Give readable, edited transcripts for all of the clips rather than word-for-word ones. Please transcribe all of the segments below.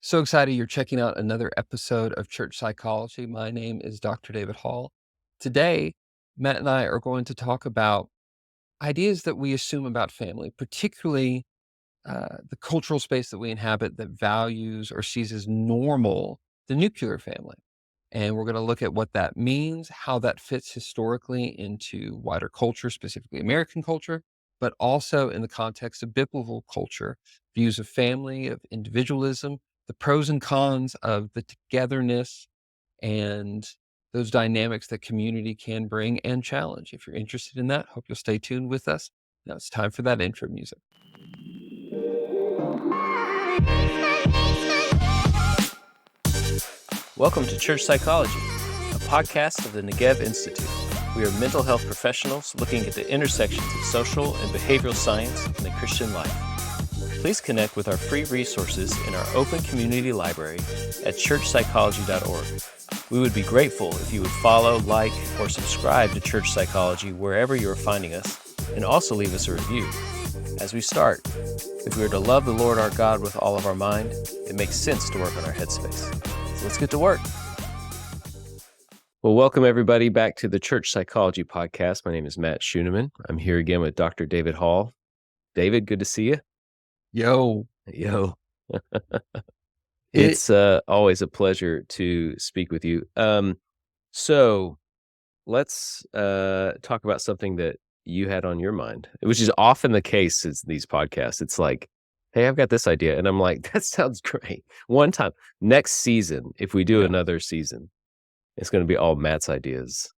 So excited you're checking out another episode of Church Psychology. My name is Dr. David Hall. Today, Matt and I are going to talk about ideas that we assume about family, particularly the cultural space that we inhabit that values or sees as normal the nuclear family. And we're going to look at what that means, how that fits historically into wider culture, specifically American culture, but also in the context of biblical culture, views of family, of individualism, the pros and cons of the togetherness and those dynamics that community can bring and challenge. If you're interested in that, hope you'll stay tuned with us. Now it's time for that intro music. Welcome to Church Psychology, a podcast of the Negev Institute. We are mental health professionals looking at the intersections of social and behavioral science in the Christian life. Please connect with our free resources in our open community library at churchpsychology.org. We would be grateful if you would follow, like, or subscribe to Church Psychology wherever you are finding us, and also leave us a review. As we start, if we are to love the Lord our God with all of our mind, it makes sense to work on our headspace. So let's get to work. Well, welcome everybody back to the Church Psychology Podcast. My name is Matt Schuneman. I'm here again with Dr. David Hall. David, good to see you. Yo. It's always a pleasure to speak with you. So let's talk about something that you had on your mind, which is often the case in these podcasts. It's like, hey, I've got this idea. And I'm like, that sounds great. One time, next season, if we do another season, it's going to be all Matt's ideas.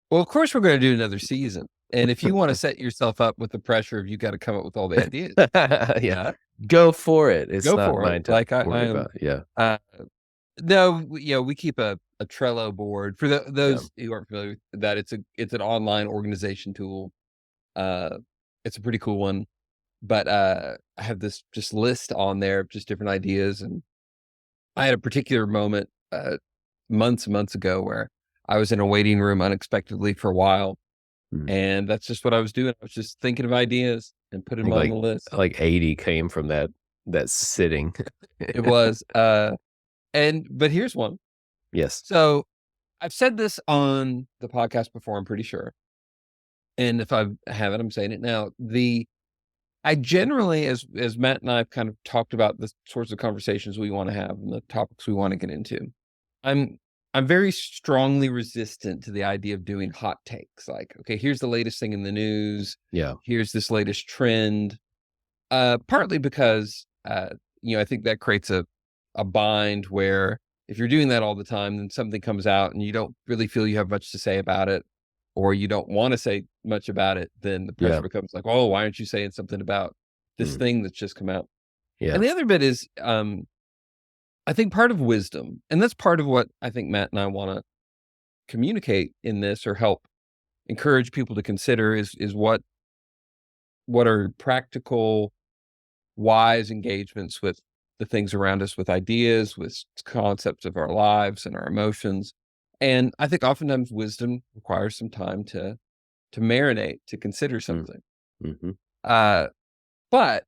Well, of course, we're going to do another season. And if you want to set yourself up with the pressure of you got to come up with all the ideas, yeah, go for it. It's go not for mine it. to Like worry about. Yeah. No, we keep a Trello board for those who aren't familiar with that. It's an online organization tool. It's a pretty cool one, but I have this just list on there of just different ideas. And I had a particular moment months ago where I was in a waiting room unexpectedly for a while. And that's just what I was doing. I was just thinking of ideas and putting them on the list. Like 80 came from that sitting. It was. But here's one. Yes. So I've said this on the podcast before, I'm pretty sure. And if I haven't, I'm saying it now. I generally, as Matt and I have kind of talked about the sorts of conversations we want to have and the topics we want to get into, I'm very strongly resistant to the idea of doing hot takes. Like, okay, here's the latest thing in the news. Yeah. Here's this latest trend. Partly because, I think that creates a bind where if you're doing that all the time, then something comes out and you don't really feel you have much to say about it, or you don't want to say much about it, then the pressure becomes like, oh, why aren't you saying something about this thing that's just come out? Yeah. And the other bit is, I think part of wisdom, and that's part of what I think Matt and I want to communicate in this or help encourage people to consider is what are practical, wise engagements with the things around us, with ideas, with concepts of our lives and our emotions. And I think oftentimes wisdom requires some time to marinate, to consider something. Mm-hmm. But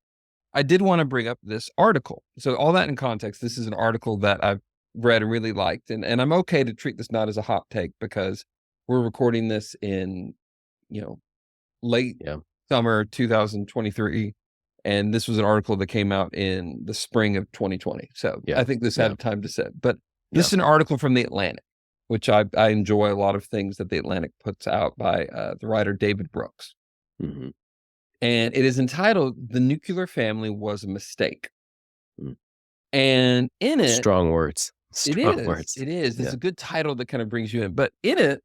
I did want to bring up this article. So all that in context, this is an article that I've read and really liked. And I'm okay to treat this not as a hot take because we're recording this in, late summer 2023. And this was an article that came out in the spring of 2020. So I think this had time to sit. But this is an article from The Atlantic, which I enjoy a lot of things that The Atlantic puts out by the writer David Brooks. Mm-hmm. And it is entitled, "The Nuclear Family Was a Mistake." And in it... Strong words. It is. It's a good title that kind of brings you in. But in it,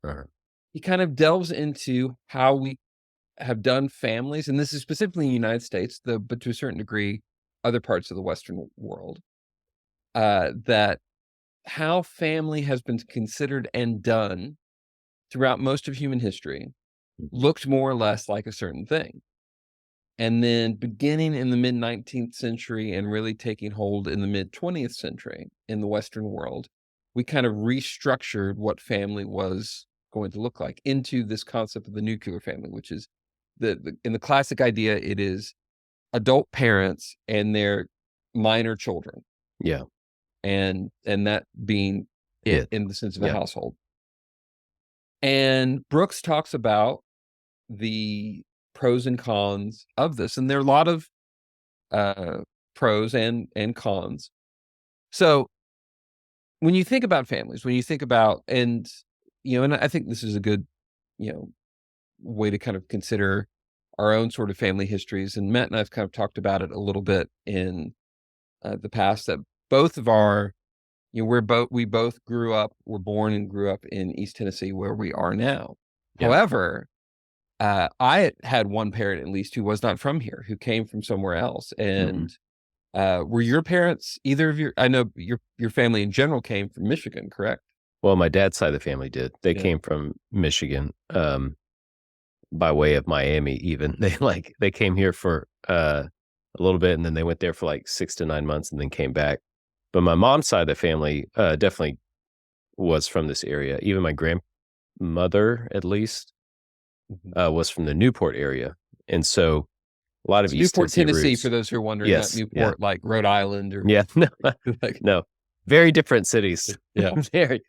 he kind of delves into how we have done families, and this is specifically in the United States, but to a certain degree, other parts of the Western world, that how family has been considered and done throughout most of human history looked more or less like a certain thing. And then beginning in the mid-19th century and really taking hold in the mid-20th century in the Western world, we kind of restructured what family was going to look like into this concept of the nuclear family, which is in the classic idea, it is adult parents and their minor children. Yeah. and that being it It. in the sense of a Yeah. household. And Brooks talks about the pros and cons of this, and there are a lot of uh, pros and cons. So when you think about families, when you think about, and I think this is a good, you know, way to kind of consider our own sort of family histories. And Matt and I've kind of talked about it a little bit in the past that both of our, we both were born and grew up in East Tennessee, where we are now. Yeah. However, I had one parent at least who was not from here, who came from somewhere else. Mhm. And were your parents, either of your, I know your family in general came from Michigan, correct? Well, my dad's side of the family did. They Yeah. came from Michigan, by way of Miami even. They came here for, a little bit, and then they went there for, like, 6 to 9 months and then came back. But my mom's side of the family, definitely was from this area. Even my grandmother, at least, Mhm. was from the Newport area, and so a lot of So East Newport, Tennessee Tennessee, for roots. those who are wondering, not Yes, yeah. Newport like Rhode Island or Yeah, no, like, no. Very different cities. yeah. Very.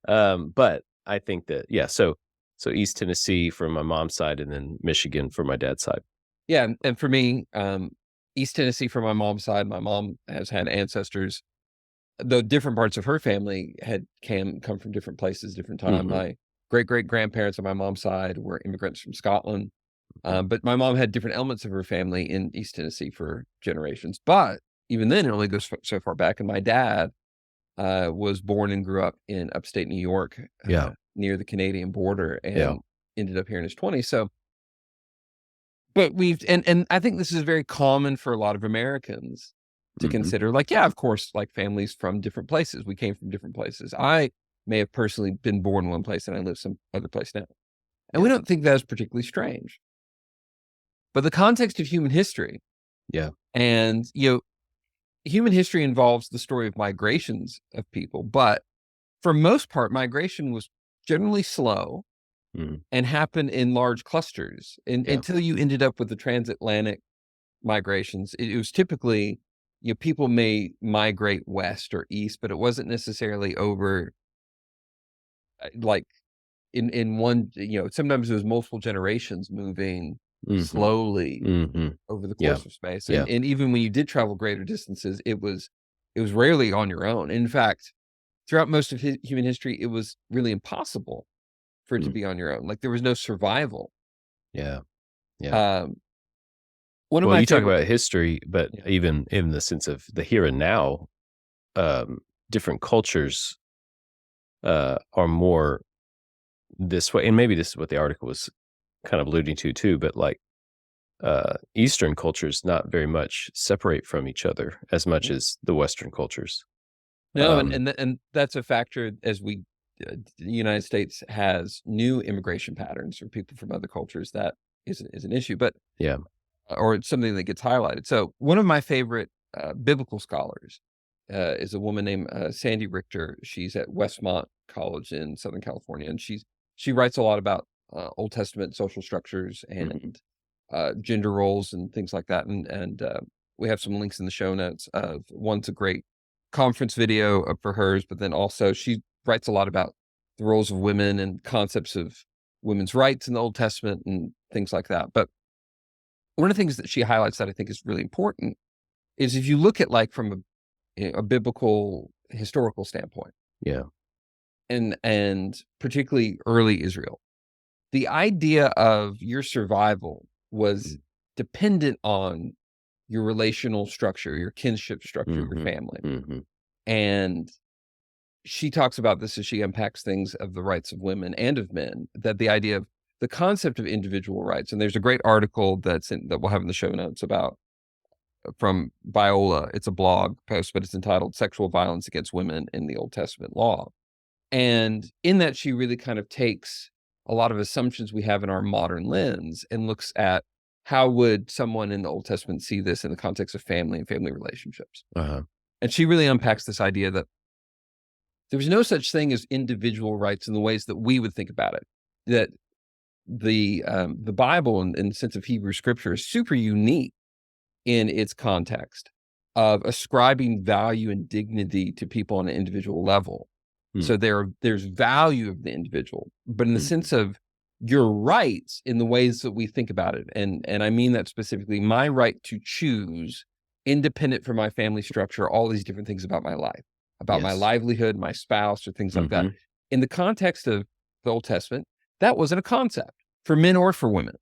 But I think that, yeah, so East Tennessee from my mom's side and then Michigan for my dad's side. Yeah, and for me, East Tennessee from my mom's side, my mom has had ancestors, though different parts of her family had come from different places, different time. Mhm. My great-great-grandparents on my mom's side were immigrants from Scotland, Mhm. but my mom had different elements of her family in East Tennessee for generations. But even then, it only goes so far back, and my dad, was born and grew up in upstate New York, Yeah, near the Canadian border, yeah. and ended up here in his 20s. So but we've and I think this is very common for a lot of Americans to Mhm. consider, like, yeah, of course, like, families from different places. We came from different places. I may have personally been born one place and I live some other place now. And we Yeah, don't think that's particularly strange. But the context of human history yeah. and, human history involves the story of migrations of people, but for most part, migration was generally slow Mhm. and happened in large clusters Yeah. until you ended up with the transatlantic migrations. It was typically, people may migrate west or east, but it wasn't necessarily over, like in one, sometimes it was multiple generations moving Mhm. slowly Mhm. over the Yeah, course of space. yeah. And even when you did travel greater distances, it was rarely on your own. In fact, throughout most of human history, it was really impossible for it to Mm. be on your own. Like there was no survival. Yeah, yeah. Um, one of Well, my you talk favorite, about history, but yeah, even in the sense of the here and now, um, different cultures, are more this way, and maybe this is what the article was kind of alluding to too, but, like, Eastern cultures not very much separate from each other as much yeah. as the Western cultures. No, and Um, and that's a factor as the United States has new immigration patterns for people from other cultures. That is an issue, but yeah. or it's something that gets highlighted. So one of my favorite biblical scholars is a woman named Sandy Richter. She's at Westmont College in Southern California, and she writes a lot about Old Testament social structures Mhm. and gender roles and things like that. And we have some links in the show notes. Of one's a great conference video for hers, but then also she writes a lot about the roles of women and concepts of women's rights in the Old Testament and things like that. But one of the things that she highlights that I think is really important is if you look at, like, from a biblical historical standpoint, Yeah. and particularly early Israel, the idea of your survival was Mm. dependent on your relational structure, your kinship structure, your Mhm. family. Mhm. And she talks about this as she unpacks things of the rights of women and of men, that the idea of the concept of individual rights. And there's a great article that we'll have in the show notes about from Viola. It's a blog post, but it's entitled Sexual Violence Against Women in the Old Testament Law. And in that, she really kind of takes a lot of assumptions we have in our modern lens and looks at how would someone in the Old Testament see this in the context of family and family relationships. Uh-huh. And she really unpacks this idea that there was no such thing as individual rights in the ways that we would think about it. That the Bible in the sense of Hebrew scripture is super unique in its context. of ascribing value and dignity to people on an individual level. Mm. So there's value of the individual, but in the Mhm. sense of your rights in the ways that we think about it. And I mean that specifically, my right to choose independent from my family structure, all these different things about my Yes. livelihood, my spouse, or things like that. Mhm. In the context of the Old Testament, that wasn't a concept for men or for women.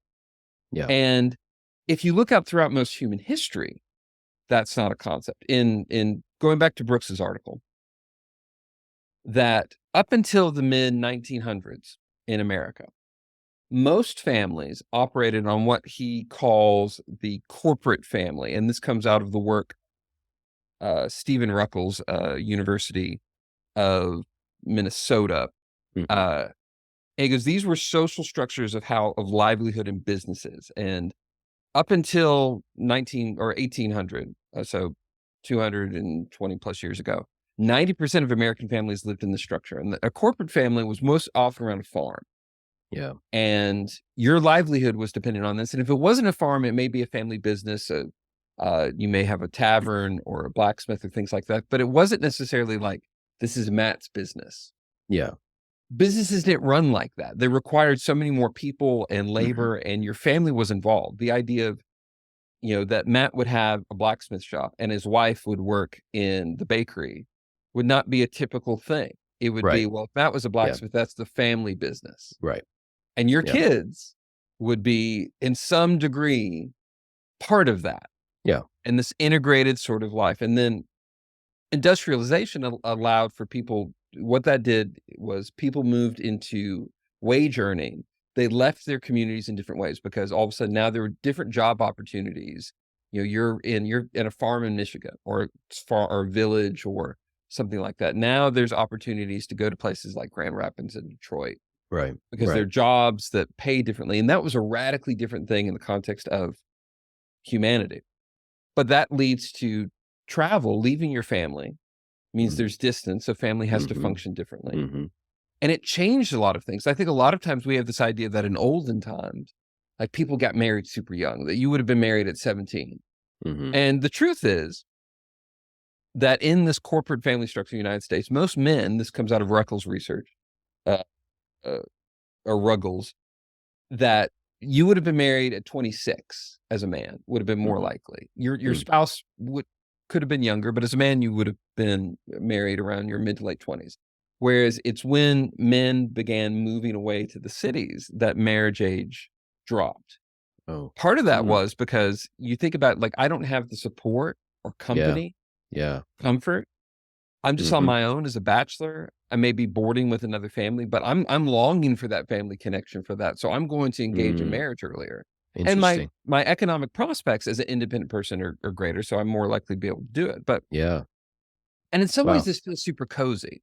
Yeah. And if you look up throughout most human history, that's not a concept. In going back to Brooks's article, that up until the mid 1900s in America, most families operated on what he calls the corporate family, and this comes out of the work Stephen Ruckles, University of Minnesota. Mhm. Uh, and he goes, these were social structures of livelihood and businesses, and up until 19 or 1800, so 220 plus years ago, 90% of American families lived in this structure, and a corporate family was most often around a farm. Yeah. And your livelihood was dependent on this. And if it wasn't a farm, it may be a family business. You may have a tavern or a blacksmith or things like that. But it wasn't necessarily like, this is Matt's business. Yeah. Businesses didn't run like that. They required so many more people and Mhm. labor, and your family was involved. The idea of, that Matt would have a blacksmith shop and his wife would work in the bakery would not be a typical thing. It would be, Right. well, if Matt was a Yeah. blacksmith, that's the family business. Right. And your Yeah. kids would be, in some degree, part of that, Yeah. and this integrated sort of life. And then industrialization allowed for people, what that did was people moved into wage earning. They left their communities in different ways because all of a sudden now there were different job opportunities. You're in a farm in Michigan or or village or something like that. Now there's opportunities to go to places like Grand Rapids and Detroit Right. because they're Right. jobs that pay differently. And that was a radically different thing in the context of humanity. But that leads to travel, leaving your family means Mm. there's distance. So family has to Mhm. function differently. Mhm. And it changed a lot of things. I think a lot of times we have this idea that in olden times, like people got married super young, that you would have been married at 17. Mhm. And the truth is that in this corporate family structure in the United States, most men, this comes out of Ruckles research, uh, uh, or Ruggles, that you would have been married at 26 as a man, would have been more Mhm. likely. Your Mm. spouse could have been younger, but as a man, you would have been married around your mid to late 20s. Whereas it's when men began moving away to the cities that marriage age dropped. Oh. Part of that Mm. was because you think about, like, I don't have the support or Yeah. company, Yeah. comfort. I'm just on Mhm. my own as a bachelor. I may be boarding with another family, but I'm longing for that family connection for that. So I'm going to engage in Mm. marriage earlier. And my Interesting. my economic prospects as an independent person are greater, so I'm more likely to be able to do it. But Yeah. and in some ways Wow. this feels super cozy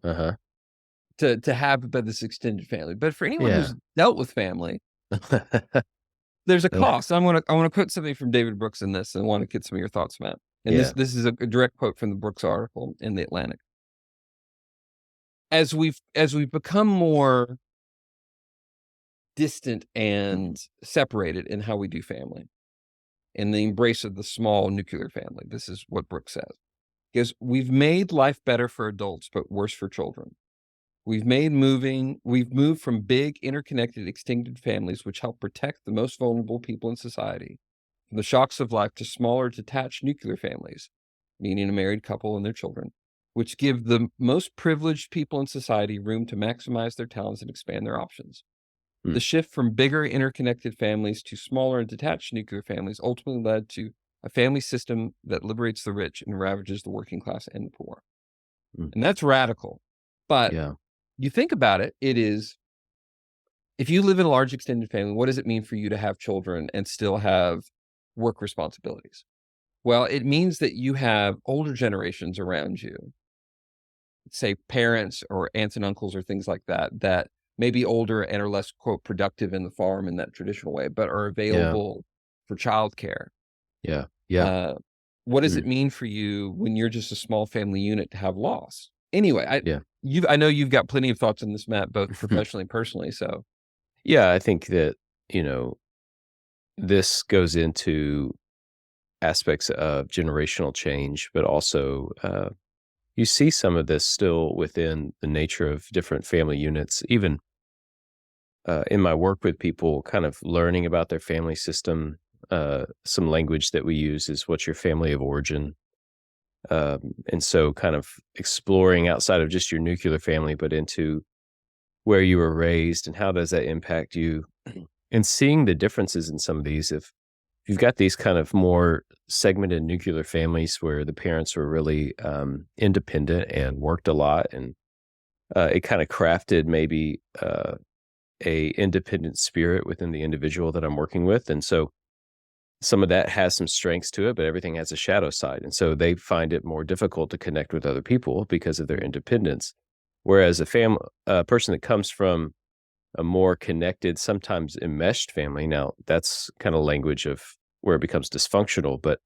Uh-huh. to have about this extended family. But for anyone Yeah. who's dealt with family, there's a Uh, cost. I wanna quote something from David Brooks in this and want to get some of your thoughts, Matt. And this yeah. this is a direct quote from the Brooks article in the Atlantic. As we've become more distant Mhm. and separated in how we do family, in the embrace of the small nuclear family. This is what Brooks says. Because we've made life better for adults, but worse for children. We've moved from big, interconnected, extended families, which help protect the most vulnerable people in society from the shocks of life, to smaller, detached nuclear families, meaning a married couple and their children, which give the most privileged people in society room to maximize their talents and expand their options. Mm. The shift from bigger interconnected families to smaller and detached nuclear families ultimately led to a family system that liberates the rich and ravages the working class and the poor. Mm. And that's radical. But Yeah. you think about it, it is, if you live in a large extended family, what does it mean for you to have children and still have work responsibilities? Well, it means that you have older generations around you, say parents or aunts and uncles or things like that, that may be older and are less, quote, productive in the farm in that traditional way, but are Yeah. available for childcare. Yeah. Yeah. Uh, what does Mm. it mean for you when you're just a small family unit to have loss? Anyway, Yeah. I know you've got plenty of thoughts on this, Matt, both professionally and personally. So Yeah, I think that, you know, this goes into aspects of generational change, but also you see some of this still within the nature of different family units, even in my work with people, kind of learning about their family system. Some language that we use is what's your family of origin? And so kind of exploring outside of just your nuclear family, but into where you were raised and how does that impact you and seeing the differences in some of these. If you've got these kind of more segmented nuclear families where the parents were really independent and worked a lot, and it kind of crafted maybe a independent spirit within the individual that I'm working with. And so some of that has some strengths to it, but everything has a shadow side. And so they find it more difficult to connect with other people because of their independence. Whereas a person that comes from a more connected, sometimes enmeshed family, now that's kind of language of where it becomes dysfunctional, but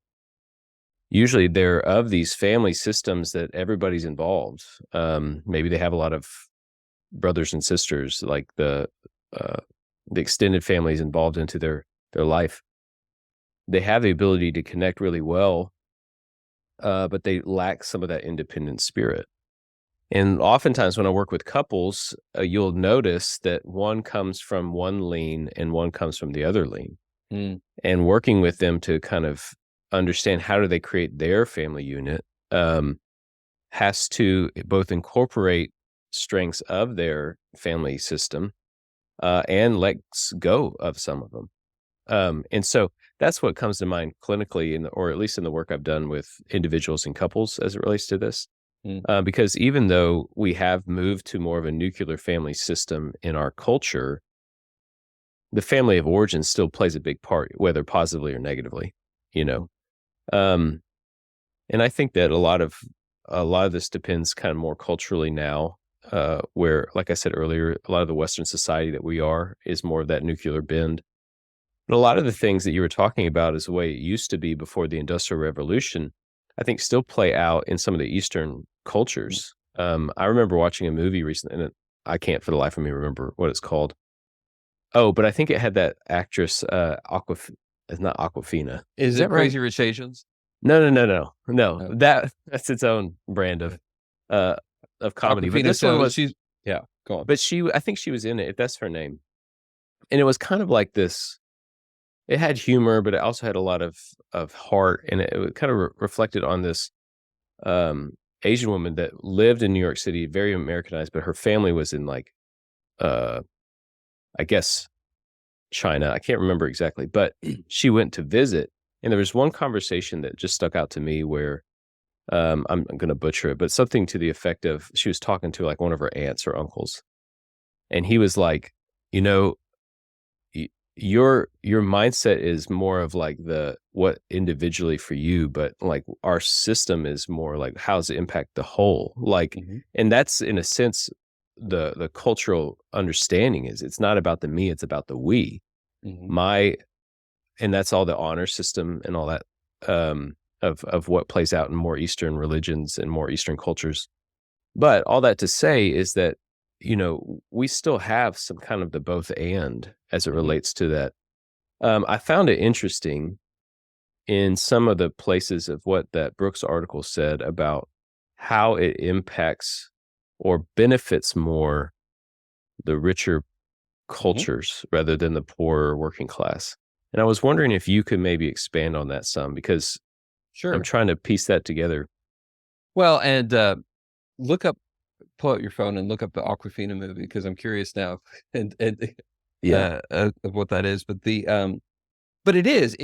usually they're of these family systems that everybody's involved. Maybe they have a lot of brothers and sisters, like the extended families involved into their life. They have the ability to connect really well, but they lack some of that independent spirit. And oftentimes when I work with couples, you'll notice that one comes from one lean and one comes from the other lean. Mm, And working with them to kind of understand how do they create their family unit, has to both incorporate strengths of their family system, and lets go of some of them. And so that's what comes to mind clinically, or at least in the work I've done with individuals and couples as it relates to this. mm, Because even though we have moved to more of a nuclear family system in our culture, the family of origin still plays a big part, whether positively or negatively, you mm, know. Um, and I think that a lot of this depends kind of more culturally now, where, like I said earlier, a lot of the Western society that we are is more of that nuclear bend. But a lot of the things that you were talking about is the way it used to be before the Industrial Revolution, I think still play out in some of the Eastern mm. cultures. I remember watching a movie recently, and I can't for the life of me remember what it's called. Oh, but I think it had that actress, it's not Aquafina. Is Is it that right? Crazy Rich Asians? No, no, no, no, no. Oh, That's its own brand okay. uh, of comedy. But Awkwafina, this one so was, she's yeah, go on. but I think she was in it. If that's her name, and it was kind of like this. It had humor, but it also had a lot of heart, and it kind of reflected on this Asian woman that lived in New York City, very Americanized, but her family was in like uh, I guess China. I can't remember exactly, but she went to visit, and there was one conversation that just stuck out to me where I'm going to butcher it, but something to the effect of she was talking to like one of her aunts or uncles, and he was like, you know, your mindset is more of like the what individually for you, but like our system is more like how does it impact the whole, like, Mhm, and that's in a sense the cultural understanding is it's not about the me, it's about the we, mhm, my, and that's all the honor system and all that, of what plays out in more Eastern religions and more Eastern cultures. But all that to say is that, we still have some kind of the both and as it mhm, relates to that. I found it interesting in some of the places of what that Brooks article said about how it impacts or benefits more the richer mhm. cultures rather than the poorer working class. And I was wondering if you could maybe expand on that some because I'm Sure. trying to piece that together. Well, and, look up pull out your phone and look up the Awkwafina movie because 'cause I'm curious now and, Yeah. of what that is, but it is,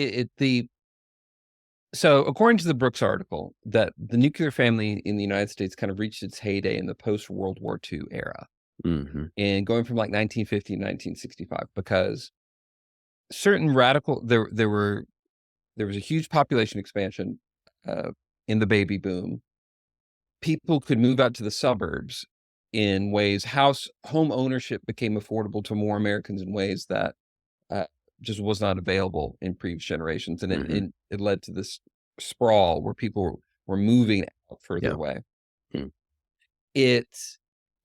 so according to the Brooks article, that the nuclear family in the United States kind of reached its heyday in the post-World War II era, Mhm. and going from, like, 1950 to 1965 because certain radical there was a huge population expansion, uh, in the baby boom. People could move out to the suburbs in ways home ownership became affordable to more Americans in ways that, uh, just was not available in previous generations, and Mhm. it led to this sprawl where people were moving out further Yeah. away. Mm. It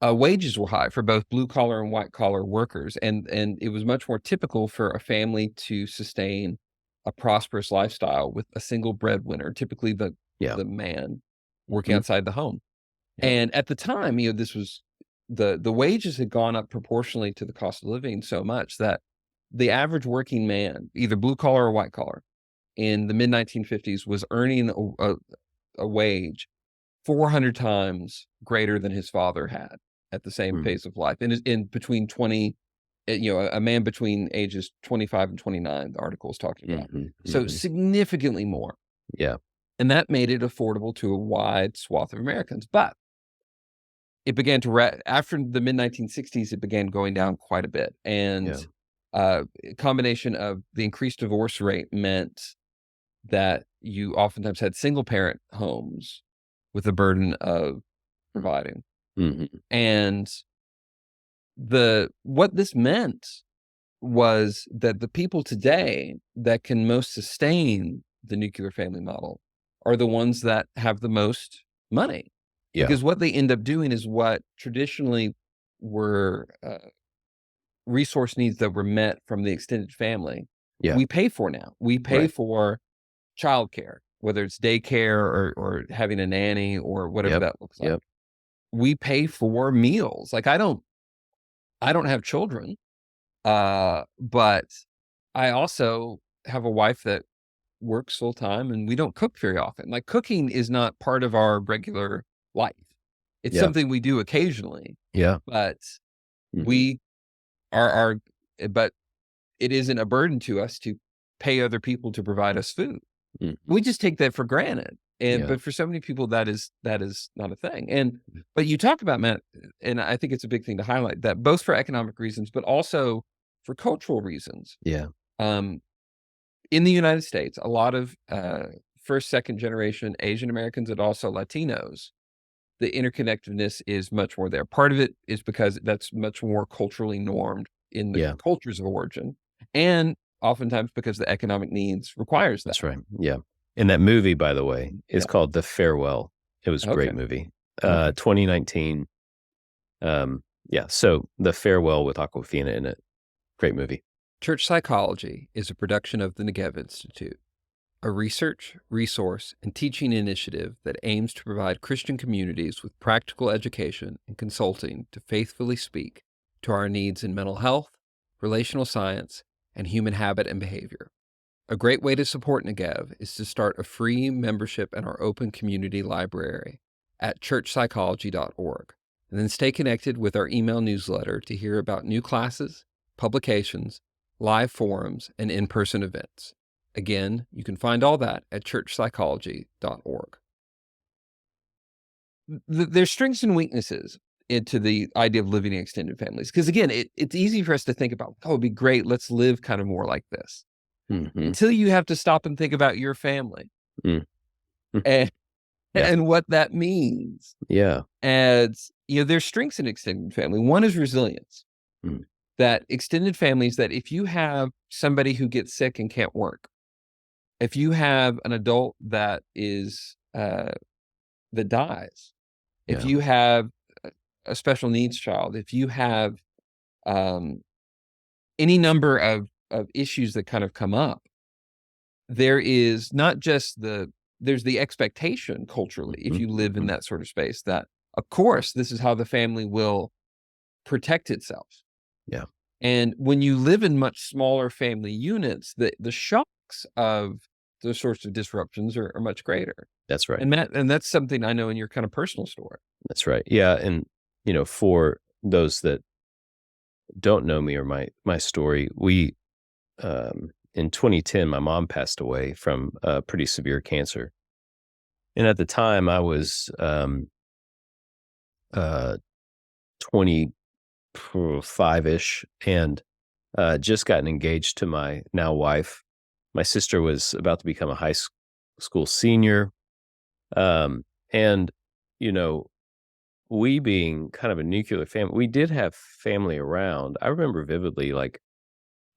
Wages were high for both blue collar and white collar workers, and it was much more typical for a family to sustain, a prosperous lifestyle with a single breadwinner, typically Yeah. the man working Mhm. outside the home. Yeah. And at the time, this was the wages had gone up proportionally to the cost of living so much that the average working man, either blue collar or white collar, in the mid 1950s was earning a wage 400 times greater than his father had at the same Mm. phase of life. And in between 20, a man between ages 25 and 29, the article is talking about. Mhm. So Mhm. significantly more. Yeah. And that made it affordable to a wide swath of Americans. But it began to after the mid 1960s, it began going down quite a bit. And Yeah. a combination of the increased divorce rate meant that you oftentimes had single parent homes with the burden of providing. Mhm. And what this meant was that the people today that can most sustain the nuclear family model are the ones that have the most money. Yeah. Because what they end up doing is what traditionally were resource needs that were met from the extended family, Yeah. we pay for now. We pay Right. for childcare, whether it's daycare or having a nanny or whatever Yep. that looks like. Yep. We pay for meals. Like I don't have children, but I also have a wife that works full time and we don't cook very often. Like cooking is not part of our regular life. It's Yeah. something we do occasionally, Yeah. but Mhm. we are but it isn't a burden to us to pay other people to provide us food. Mhm. We just take that for granted. And Yeah. but for so many people that is not a thing. And but you talk about, Matt, and I think it's a big thing to highlight that both for economic reasons, but also for cultural reasons. Yeah. Um, in the United States, a lot of first, second generation Asian Americans and also Latinos, the interconnectedness is much more there. Part of it is because that's much more culturally normed in the Yeah. cultures of origin, and oftentimes because the economic needs requires that. That's right. Yeah. And that movie, by the way, is Yeah. called The Farewell. It was a Okay. great movie. Okay. 2019. Yeah. So The Farewell with Aquafina in it. Great movie. Church Psychology is a production of the Negev Institute, a research, resource, and teaching initiative that aims to provide Christian communities with practical education and consulting to faithfully speak to our needs in mental health, relational science, and human habit and behavior. A great way to support Negev is to start a free membership in our open community library at churchpsychology.org, and then stay connected with our email newsletter to hear about new classes, publications, live forums, and in-person events. Again, you can find all that at churchpsychology.org. There's strengths and weaknesses into the idea of living in extended families. Because again, it's easy for us to think about, oh, it'd be great. Let's live kind of more like this. Mhm. Until you have to stop and think about your family Mm. Mm. and, Yeah. and what that means. Yeah. As there's strengths in extended family. One is resilience. Mm. That extended families, that if you have somebody who gets sick and can't work, if you have an adult that is that dies, if Yeah. you have a special needs child, if you have um, any number of issues that kind of come up, there is not just there's the expectation culturally, if Mhm. you live in Mhm. that sort of space, that of course this is how the family will protect itself. Yeah. And when you live in much smaller family units, the shocks of those sorts of disruptions are much greater. That's right. And that's something I know in your kind of personal story. That's right. Yeah. And, for those that don't know me or my story, in 2010, my mom passed away from pretty severe cancer. And at the time, I was uh, 25-ish and just gotten engaged to my now wife. My sister was about to become a school senior. And, you know, we being kind of a nuclear family, we did have family around. I remember vividly, like,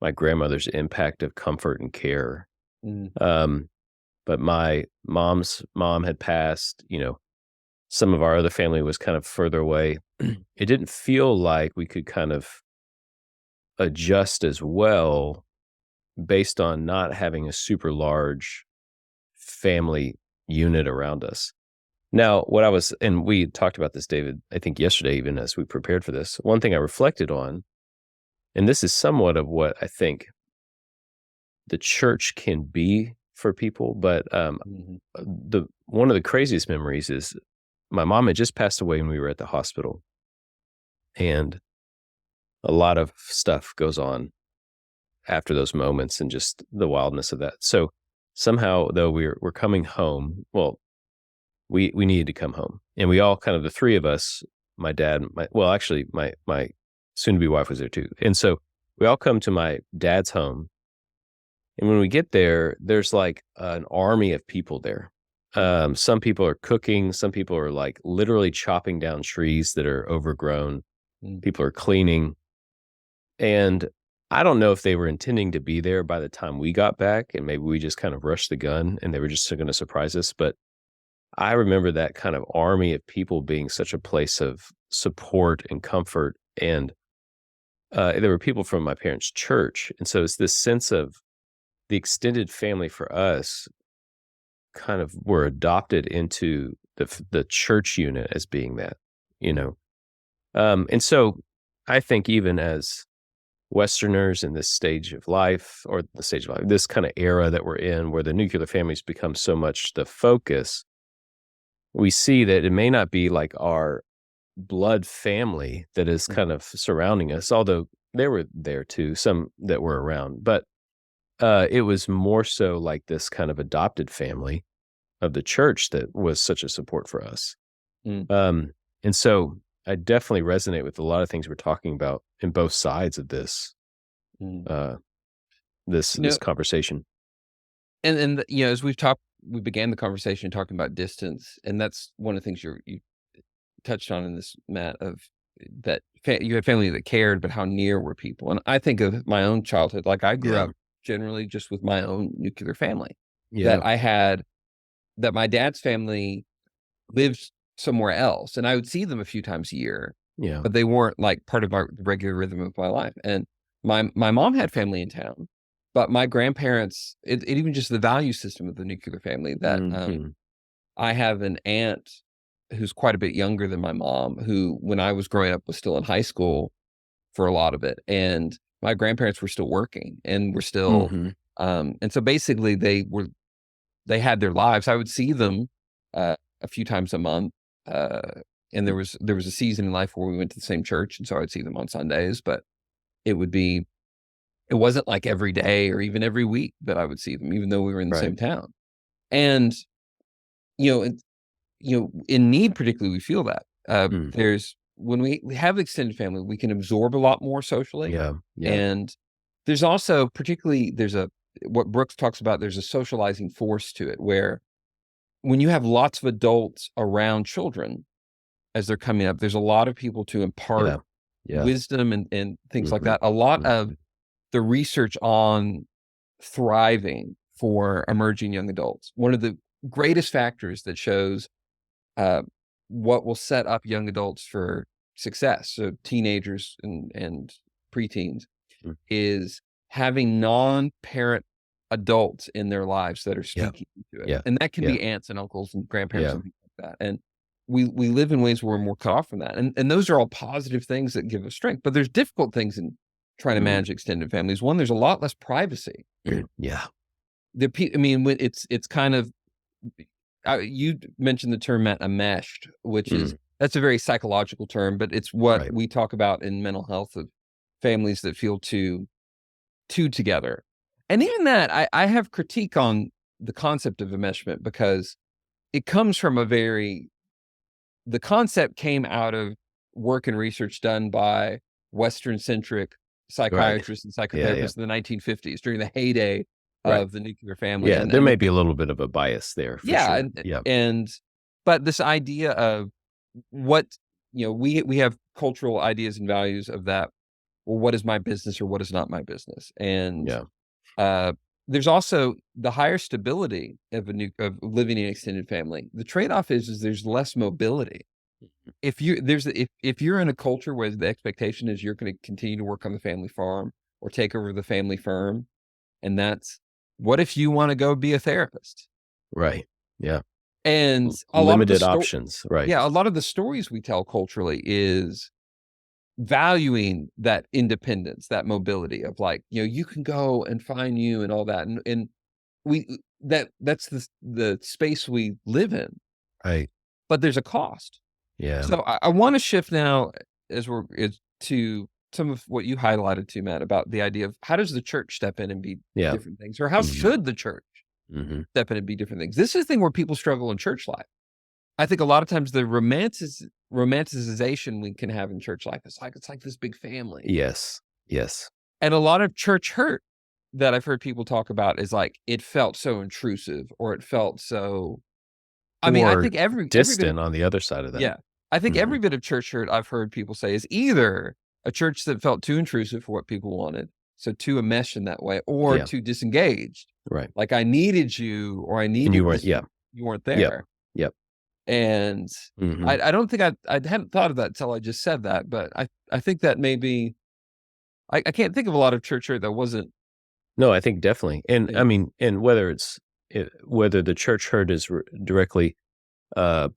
my grandmother's impact of comfort and care. Mm, Um, but my mom's mom had passed, some of our other family was kind of further away. It didn't feel like we could kind of adjust as well based on not having a super large family unit around us. Now, and we talked about this, David, I think yesterday, even as we prepared for this. One thing I reflected on, and this is somewhat of what I think the church can be for people, but Mhm. the one of the craziest memories is my mom had just passed away when we were at the hospital, and a lot of stuff goes on after those moments and just the wildness of that. So somehow, though, we're coming home. Well, we needed to come home, and we all kind of the three of us, my dad, actually my soon to be wife was there too, and so we all come to my dad's home. And when we get there, there's like an army of people there. Mhm. Some people are cooking. Some people are like literally chopping down trees that are overgrown. Mhm. People are cleaning. And I don't know if they were intending to be there by the time we got back, and maybe we just kind of rushed the gun and they were just going to surprise us. But I remember that kind of army of people being such a place of support and comfort. And there were people from my parents' church. And so it's this sense of the extended family for us kind of were adopted into the church unit as being that, you know? And so I think even as Westerners in this stage of life or the stage of life, this kind of era that we're in where the nuclear families become so much the focus, we see that it may not be like our blood family that is Mhm. kind of surrounding us, although they were there too, some that were around, but it was more so like this kind of adopted family of the church that was such a support for us. Mm. Um, and so I definitely resonate with a lot of things we're talking about in both sides of Mm. uh, this You know, conversation. as we began the conversation talking about distance, and that's one of the things you touched on in this, Matt, of that you had family that cared, but how near were people? And I think of my own childhood, like I grew Yeah. up generally just with my own nuclear family Yeah. that I had, that my dad's family lived somewhere else, and I would see them a few times a year, Yeah. but they weren't like part of my regular rhythm of my life. And my mom had family in town, but my grandparents, it even just the value system of the nuclear family that Hmm. I have an aunt who's quite a bit younger than my mom, who when I was growing up was still in high school for a lot of it, and my grandparents were still working and were still, Hmm. and so basically they had their lives. I would see them, a few times a month, and there was a season in life where we went to the same church, and so I'd see them on Sundays, but it would be it wasn't like every day or even every week that I would see them, even though we were in the Right. same town. And, you know, and, in need particularly, we feel that. Mm. There's when we have extended family, we can absorb a lot more socially, Yeah. Yeah. and there's also particularly there's a what Brooks talks about, there's a socializing force to it where when you have lots of adults around children as they're coming up, there's a lot of people to impart Yeah. Yeah. wisdom and things like Hmm. that. A lot of Hmm. the research on thriving for emerging young adults, one of the greatest factors that shows uh, what will set up young adults for success, so teenagers and preteens, is having non-parent adults in their lives that are Yeah. speaking to it, Yeah. and that can Yeah. be aunts and uncles and grandparents Yeah. and things like that, and we live in ways where we're more cut off from that, and those are all positive things that give us strength, but there's difficult things in trying to Mm. manage extended families. One, there's a lot less privacy. Yeah. I mean, when it's kind of you mentioned the term enmeshed, which is Mm. that's a very psychological term, but it's what Right. we talk about in mental health of families that feel too together. And even that, I have critique on the concept of enmeshment because it comes from the concept came out of work and research done by Western centric Right. psychiatrists and Yeah. Yeah. psychotherapists in the 1950s during the heyday Right. of the nuclear family. Yeah. There may be a little bit of a bias there for Yeah, sure. and Yeah. and but this idea of what we have cultural ideas and values of that. Well, what is my business or what is not my business? And Yeah. uh, there's also the higher stability of living in an extended family. The trade-off is there's less mobility. If you're in a culture where the expectation is you're going to continue to work on the family farm or take over the family firm, And that's, what if you want to go be a therapist? Right. Yeah. And a lot of the Limited options. Right. yeah, a lot of the stories we tell culturally is valuing that independence, that mobility of like, you can go and find you and all that. And we that's the space we live in, Right. but there's a cost. Yeah. So I want to shift now to some of what you highlighted too, Matt, about the idea of how does the church step in and be Yeah. different things, or how Mhm. should the church Mhm. step in and be different things? This is the thing where people struggle in church life. I think a lot of times the romanticization we can have in church life is like it's like this big family, Yes. Yes. and a lot of church hurt that I've heard people talk about is like it felt so intrusive, or it felt so. I mean, I Or think every bit of. distant on the other side of that. Yeah. I think Mhm. every bit of church hurt I've heard people say is either a church that felt too intrusive for what people wanted, so too enmeshed in that way, or Yeah. too disengaged. Right. Like I needed you, or I And you needed weren't, this, yeah. you weren't Yep. there. Yep. And Mhm. I don't think I hadn't thought of that till I just said that, but I think that maybe I can't think of a lot of church hurt that wasn't. No, I think definitely. And I Yeah. mean, and whether the church hurt is directly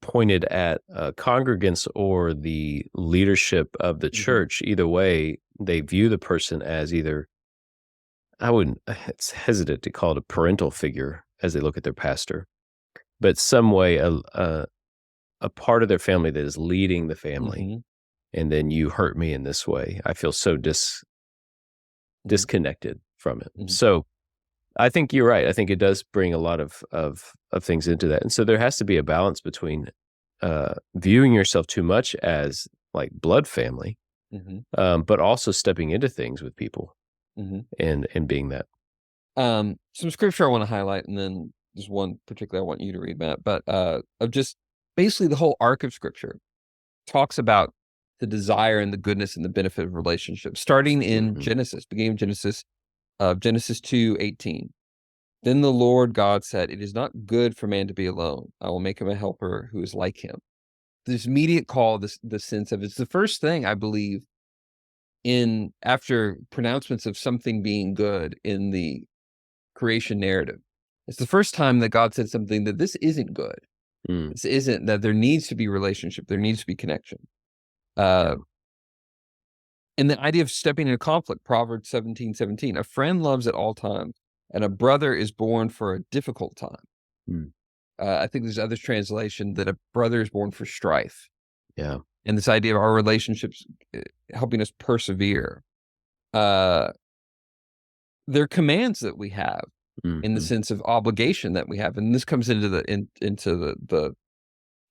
pointed at congregants or the leadership of the Mhm, church, either way, they view the person as either, I wouldn't, it's hesitant to call it a parental figure as they look at their pastor, but some way a part of their family that is leading the family. mhm, And then you hurt me in this way. I feel so mhm, disconnected from it. mhm, So I think you're right. I think it does bring a lot of things into that, and so there has to be a balance between viewing yourself too much as like blood family, mhm, but also stepping into things with people mhm. and being that. Some scripture I wanna highlight, and then there's one particularly I want you to read, Matt, but, of just basically the whole arc of scripture talks about the desire and the goodness and the benefit of relationships, starting in Hmm. Genesis, beginning of Genesis 2:18. Then the Lord God said, "It is not good for man to be alone. I will make him a helper who is like him." This immediate call, the sense of it's the first thing I believe in after pronouncements of something being good in the creation narrative. It's the first time that God said something that this isn't good. Mm, This isn't that there needs to be relationship, there needs to be connection. yeah. Uh, and the idea of stepping into conflict, Proverbs 17:17, a friend loves at all times, and a brother is born for a difficult time. Mm, I think there's other translation that a brother is born for strife, yeah. and this idea of our relationships helping us persevere. Uh, they're commands that we have in the Hmm. sense of obligation that we have, and this comes into into the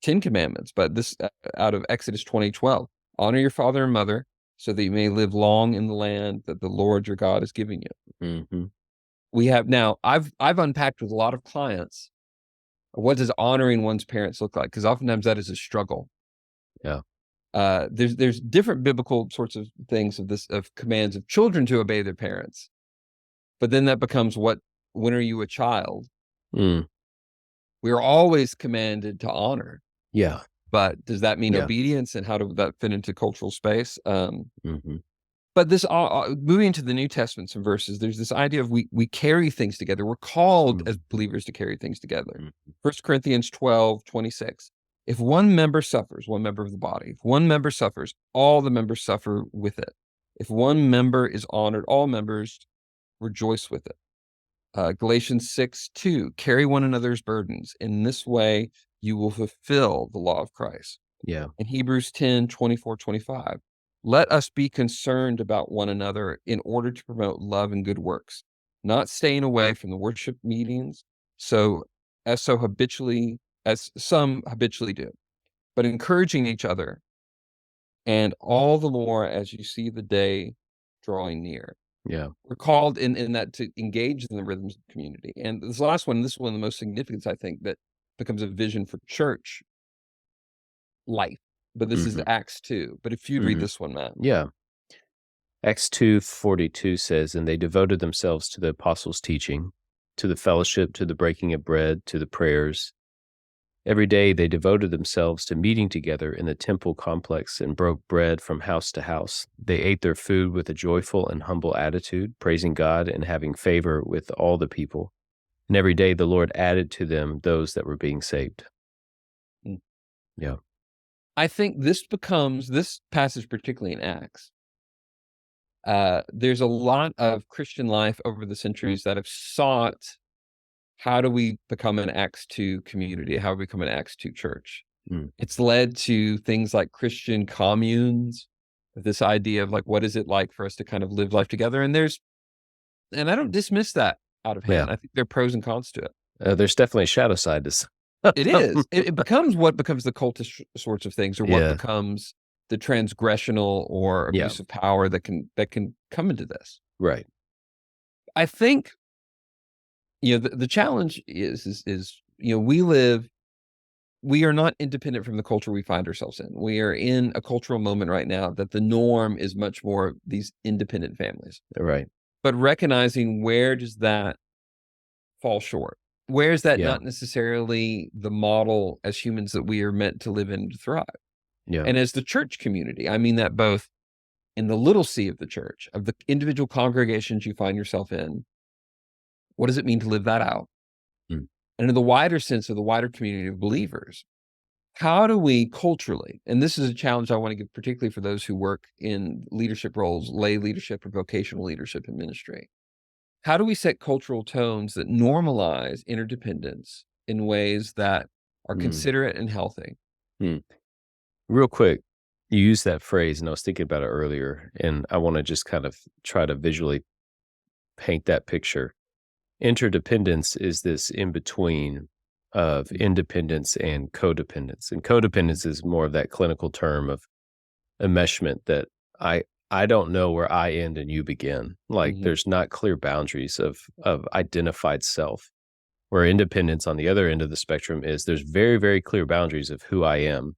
10 commandments, but this out of Exodus 20:12, honor your father and mother so that you may live long in the land that the Lord your God is giving you. Hmm. We have now, I've unpacked with a lot of clients, what does honoring one's parents look like? Because oftentimes that is a struggle. Yeah. There's different biblical sorts of things of this of commands of children to obey their parents, but then that becomes when are you a child? Mm, We are always commanded to honor, yeah. but does that mean Yeah. obedience, and how does that fit into cultural space? Hmm. But this moving into the New Testament, some verses, there's this idea of we carry things together. We're called as believers to carry things together. Hmm. 1 Corinthians 12:26. If one member suffers, one member of the body, if one member suffers, all the members suffer with it. If one member is honored, all members rejoice with it. Galatians 6:2. Carry one another's burdens. In this way, you will fulfill the law of Christ. Yeah. In Hebrews 10:24-25, let us be concerned about one another in order to promote love and good works, not staying away from the worship meetings, so as some habitually do, but encouraging each other, and all the more as you see the day drawing near. Yeah. We're called in that to engage in the rhythms of community. And this is one of the most significant, I think, that becomes a vision for church life, but this is Hmm. Acts 2. But if you'd read Hmm. this one, Matt. Yeah. Acts 2:42 says, and they devoted themselves to the apostles' teaching, to the fellowship, to the breaking of bread, to the prayers. Every day they devoted themselves to meeting together in the temple complex and broke bread from house to house. They ate their food with a joyful and humble attitude, praising God and having favor with all the people. And every day the Lord added to them those that were being saved. Mm. Yeah. I think this passage, particularly in Acts, there's a lot of Christian life over the centuries that have sought, how do we become an Acts 2 community? How do we become an Acts 2 church? Mm. It's led to things like Christian communes, this idea of like, what is it like for us to kind of live life together? And I don't dismiss that out of Yeah. hand. I think there are pros and cons to it. There's definitely a shadow side to It is. It becomes what becomes the cultish sorts of things, or what Yeah. becomes the transgressional or Yeah. abuse of power that can come into this. Right. I think, the challenge is, we are not independent from the culture we find ourselves in. We are in a cultural moment right now that the norm is much more these independent families. Right. But recognizing, where does that fall short? Where is that Yeah. not necessarily the model as humans that we are meant to live in and to thrive? Yeah. And as the church community, I mean that both in the little c of the church, of the individual congregations you find yourself in. What does it mean to live that out? Mm. And in the wider sense of the wider community of believers, how do we culturally, and this is a challenge I want to give particularly for those who work in leadership roles, lay leadership or vocational leadership in ministry. How do we set cultural tones that normalize interdependence in ways that are Mm. considerate and healthy? Mm. Real quick, you used that phrase, and I was thinking about it earlier, and I want to just kind of try to visually paint that picture. Interdependence is this in between of independence and codependence. And codependence is more of that clinical term of enmeshment that I don't know where I end and you begin. Like Mhm, there's not clear boundaries of identified self. Where independence on the other end of the spectrum is there's very, very clear boundaries of who I am.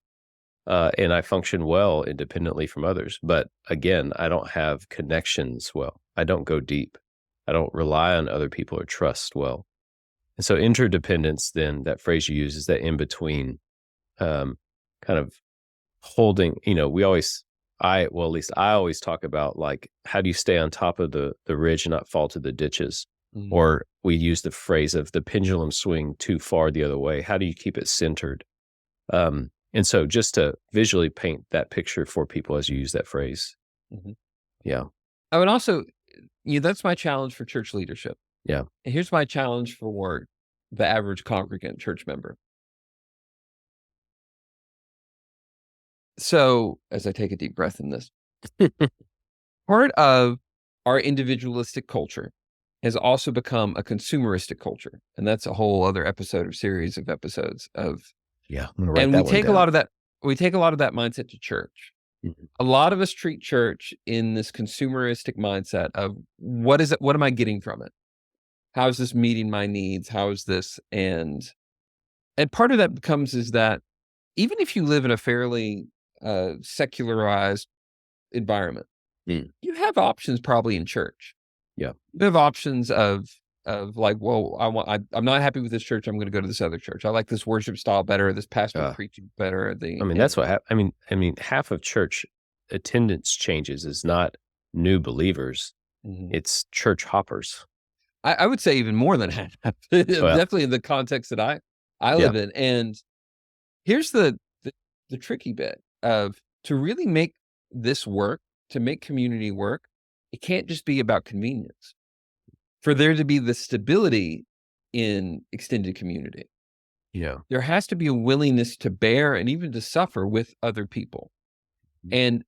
And I function well independently from others. But again, I don't have connections well. I don't go deep. I don't rely on other people or trust well. And so interdependence, then that phrase you use is that in between, kind of holding, we always, well, at least I always talk about like, how do you stay on top of the ridge and not fall to the ditches? mhm, Or we use the phrase of the pendulum swing too far the other way. How do you keep it centered? And so just to visually paint that picture for people as you use that phrase. mhm. Yeah. I would also, that's my challenge for church leadership. Yeah. And here's my challenge for the average congregant church member. So, as I take a deep breath in this, part of our individualistic culture has also become a consumeristic culture. And that's a whole other episode or series of episodes of, Yeah. I'm gonna write and we that one take a down. lot of that, we take a lot of that mindset to church. Mhm. A lot of us treat church in this consumeristic mindset of, what is it? What am I getting from it? How is this meeting my needs? How is this? And part of that becomes is that even if you live in a fairly secularized environment, Mm. you have options probably in church. Yeah. You have options of like, well, I'm not happy with this church. I'm going to go to this other church. I like this worship style better. This pastor Uh, preaching better. I mean, that's what I mean, half of church attendance changes is not new believers, Mhm. it's church hoppers. I would say even more than half. Well, Definitely in the context that I yeah. live in. And here's the tricky bit of, to really make this work, to make community work, it can't just be about convenience. For there to be the stability in extended community, Yeah. there has to be a willingness to bear and even to suffer with other people. Mm. And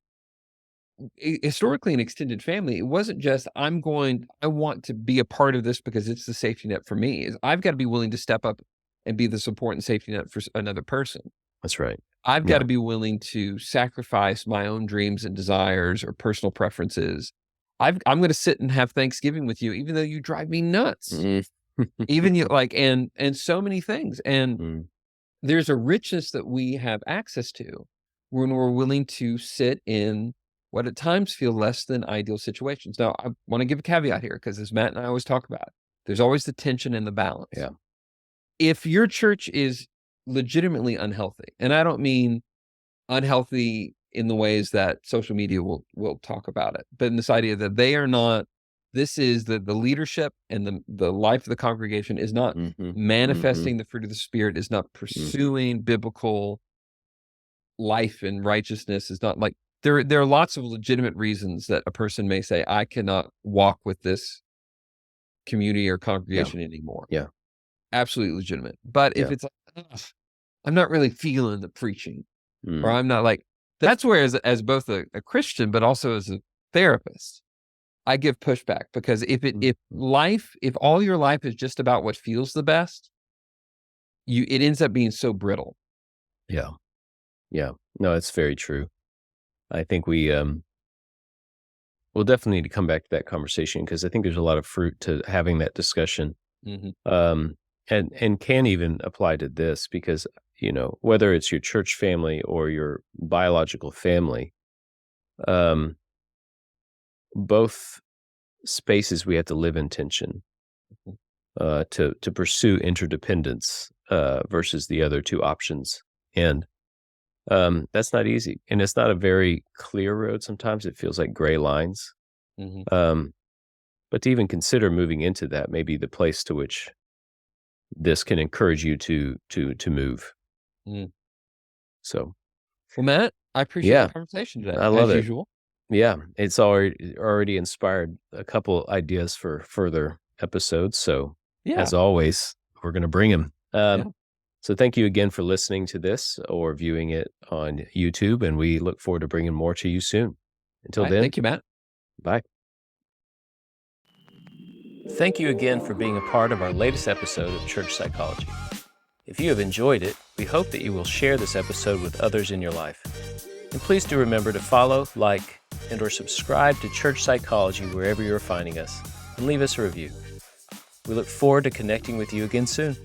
historically in extended family, it wasn't just, I want to be a part of this because it's the safety net for me. I've got to be willing to step up and be the support and safety net for another person. That's right. I've got Yeah. to be willing to sacrifice my own dreams and desires or personal preferences. I'm going to sit and have Thanksgiving with you, even though you drive me nuts. Mm. Even you like, and so many things. And Mm. there's a richness that we have access to when we're willing to sit in what at times feel less than ideal situations. Now, I want to give a caveat here because, as Matt and I always talk about, there's always the tension and the balance. Yeah. If your church is legitimately unhealthy. And I don't mean unhealthy in the ways that social media will talk about it, but in this idea that they are not this is the leadership and the life of the congregation is not Mhm. Mhm. manifesting the fruit of the Spirit, is not Mhm. pursuing biblical life and righteousness, is not like there are lots of legitimate reasons that a person may say, "I cannot walk with this community or Yeah. congregation anymore." Yeah. Absolutely legitimate. But if Yeah. it's like, "Ugh, I'm not really feeling the preaching," or Mm. I'm not like that's where as both a Christian, but also as a therapist, I give pushback because Mhm. if all your life is just about what feels the best, it ends up being so brittle. Yeah. Yeah. No, it's very true. I think we'll definitely need to come back to that conversation because I think there's a lot of fruit to having that discussion. Mhm, Um, and can even apply to this because, whether it's your church family or your biological family, um, both spaces we have to live in tension mhm, to pursue interdependence versus the other two options. And that's not easy. And it's not a very clear road. Sometimes it feels like gray lines. mhm, Um, but to even consider moving into that may be the place to which this can encourage you to move. mhm. So Well, Matt, I appreciate the yeah, conversation today, I love as it. usual. Yeah, it's already inspired a couple ideas for further episodes. So Yeah, as always, we're gonna bring them. yeah. So thank you again for listening to this or viewing it on YouTube, and we look forward to bringing more to you soon. Until Alright, then, thank you, Matt. bye. Thank you again for being a part of our latest episode of Church Psychology. If you have enjoyed it, we hope that you will share this episode with others in your life. And please do remember to follow, like, and or subscribe to Church Psychology wherever you're finding us, and leave us a review. We look forward to connecting with you again soon.